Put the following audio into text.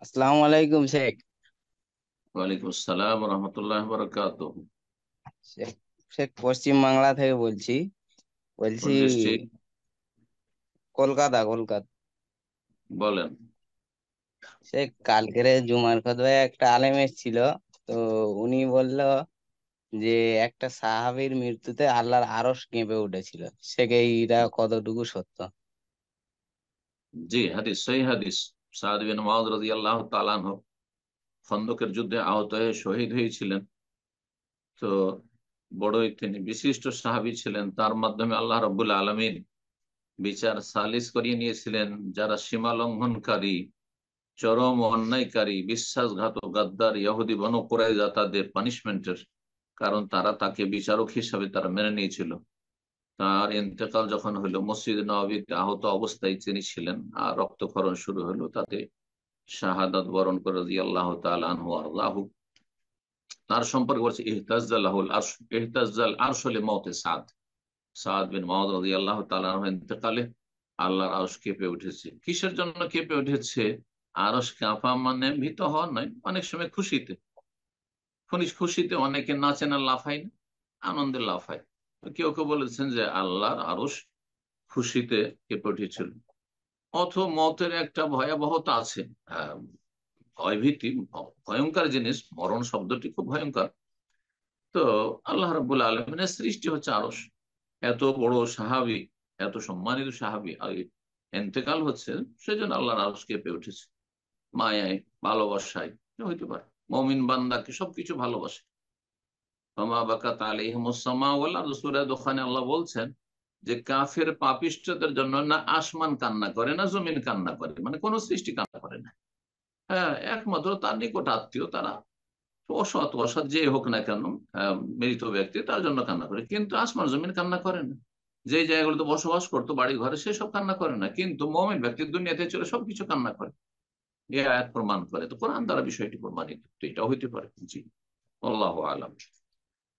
আসসালামু আলাইকুম শেখ। ওয়ালাইকুম আসসালাম রহমতুল্লাহ বরকাত। শেখ শেখ পশ্চিম বাংলা থেকে বলছি। বলছি কোন ডিস্ট্রিক্ট? কলকাতা কলকাতা। বলেন। শেখ কালকের জুমার খুতবায় একটা আলেম এসেছিল। তো উনি বলল যে একটা সাহাবীর মৃত্যুতে আল্লাহর আরশ কেঁপে উঠেছিল। শেখ এইটা কতটুকু সত্য? জি, হাদিস, সহি হাদিস। সাদ বিন মুআয রাদিয়াল্লাহু তাআলা আনহু খন্দকের যুদ্ধে আহত হয়ে শহীদ হয়েছিলেন। তো বড়ই তিনি বিশিষ্ট সাহাবী ছিলেন। তার মাধ্যমে আল্লাহ রাব্বুল আলামিন বিচার সালিস করিয়ে নিয়েছিলেন। যারা সীমা লঙ্ঘনকারী, চরম অন্যায়কারী, বিশ্বাসঘাতক, গাদ্দার ইহুদি বনু কুরাইজা, তাদের পানিশমেন্টের কারণ তাকে বিচারক হিসাবে তারা মেনে নিয়েছিল। তার ইন্তেকাল যখন হলো, মসজিদ নববীতে আহত অবস্থায় তিনি ছিলেন, আর রক্তক্ষরণ শুরু হলো। তাতে শাহাদাত বরণ করে রাদিয়াল্লাহু তাআলা আনহু ওয়া আরদাহু। তার সম্পর্কে বলছে ইহতাজ্জালাহুল আরশ, ইহতাজ্জাল আরশু লিমাউতি সাদ। সাদ বিন মুআয রাদিয়াল্লাহু তাআলা আনহু ইন্তেকালে আল্লাহর আরশ কেঁপে উঠেছে। কিসের জন্য কেঁপে উঠেছে? আরশ কাঁপা মানে ভীত হওয়া নয়, অনেক সময় খুশিতে, খুশিতে অনেকে নাচে না, লাফায় না, আনন্দে লাফায়। তো কেউ কেউ বলেছেন যে আল্লাহর আরশ খুশিতে কেঁপে উঠেছিল। অথবা মতের একটা ভয়াবহতা আছে। আহ, ভয়ভীতি ভয়ঙ্কর জিনিস, মরণ শব্দটি খুব ভয়ঙ্কর। তো আল্লাহ রাব্বুল আলামিনের সৃষ্টি হচ্ছে আরশ। এত বড় সাহাবী, এত সম্মানিত সাহাবী আর এন্তেকাল হচ্ছে, সেজন্য আল্লাহর আরশ কেঁপে উঠেছে। মায়ায়, ভালোবাসায় হইতে পারে। মমিন বান্দাকে সবকিছু ভালোবাসে। ওমা বাকাত আলাইহিমুস সামা ওয়াল আরদু, সূরা দোখানে আল্লাহ বলছেন যে কাফের পাপিষ্ঠদের জন্য না আসমান কান্না করে, না জমিন কান্না করে, মানে কোন সৃষ্টি কান্না করে না। হ্যাঁ, একমাত্র তার নিকট আত্মীয়, তারা অসৎ অসৎ যে হোক না কেন, মৃত ব্যক্তি, তার জন্য কান্না করে। কিন্তু আসমান জমিন কান্না করে না। যে জায়গাগুলোতে বসবাস করতো, বাড়ি ঘরে, সেসব কান্না করে না। কিন্তু মুমিন ব্যক্তি দুনিয়াতে চলে সবকিছু কান্না করে। এই আয়াত প্রমাণ করে। তো কোরআন দ্বারা বিষয়টি প্রমাণিত, তো এটা হইতে পারে। জি, আল্লাহু আলাম।